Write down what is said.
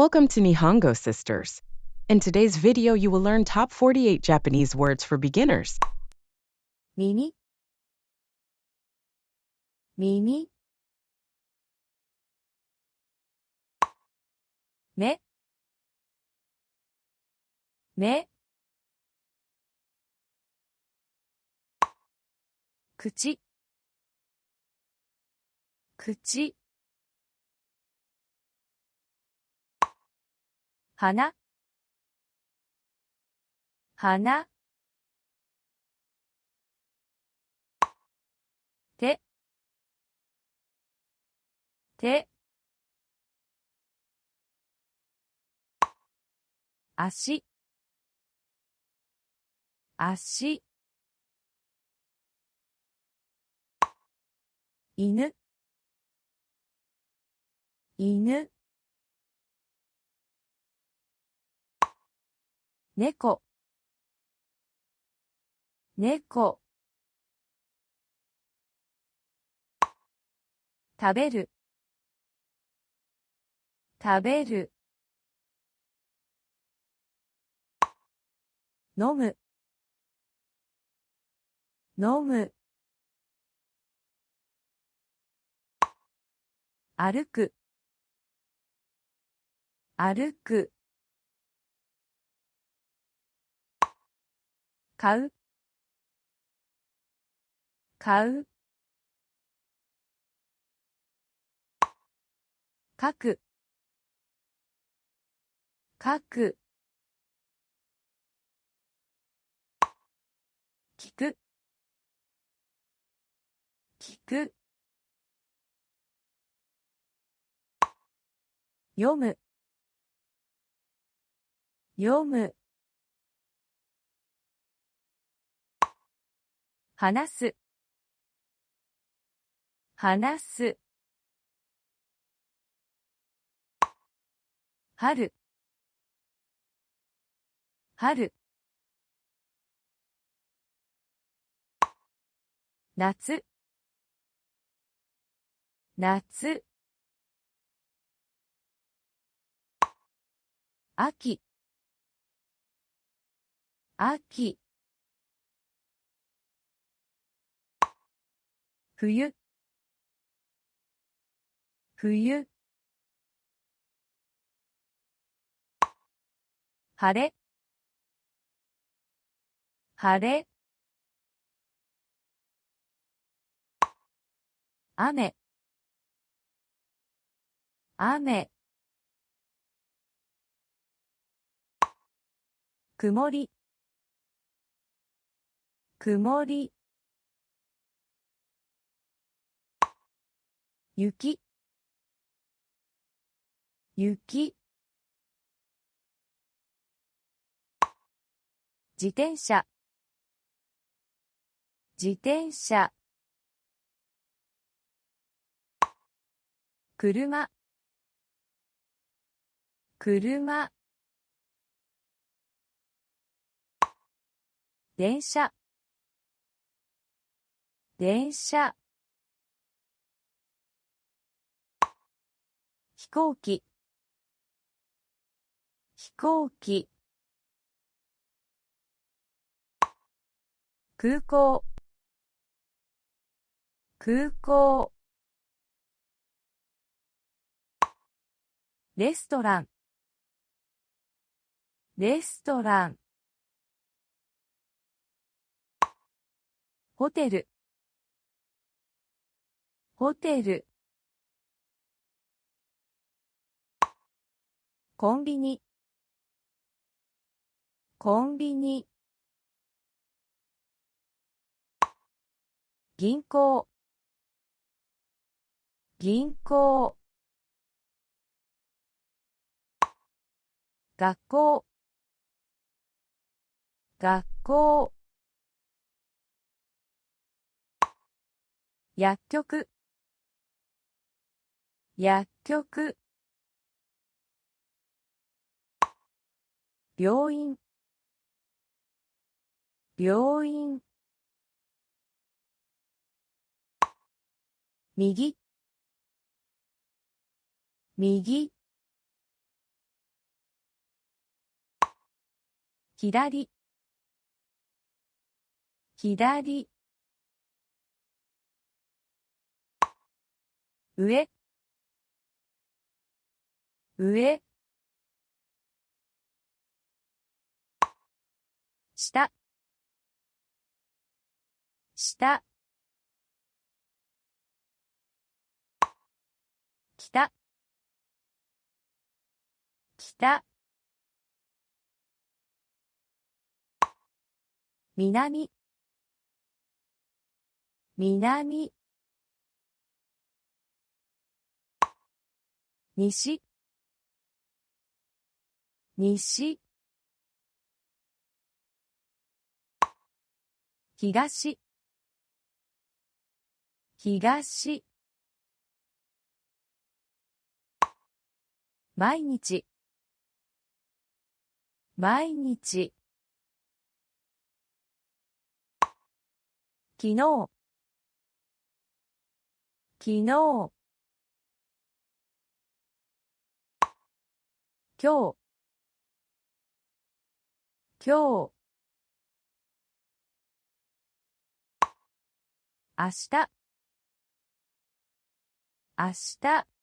Welcome to Nihongo Sisters. In today's video, you will learn top 48 Japanese words for beginners. 耳耳目目口口鼻鼻手手足足犬犬猫猫食べる食べる飲む飲む歩く歩く買う買う書く書く聞く聞く読む読む話す話す春春夏夏秋秋冬冬晴れ晴れ雨雨曇り曇り雪雪自転車自転車車車電車電車飛行機飛行機空港空港レストランレストランホテルホテルコンビニコンビニ銀行銀行学校学校薬局薬局病院病院右右左、左、上、上、下、下、北、北、南、南、西、西、東、東、毎日、毎日、昨日、昨日、今日、今日、明日、明日、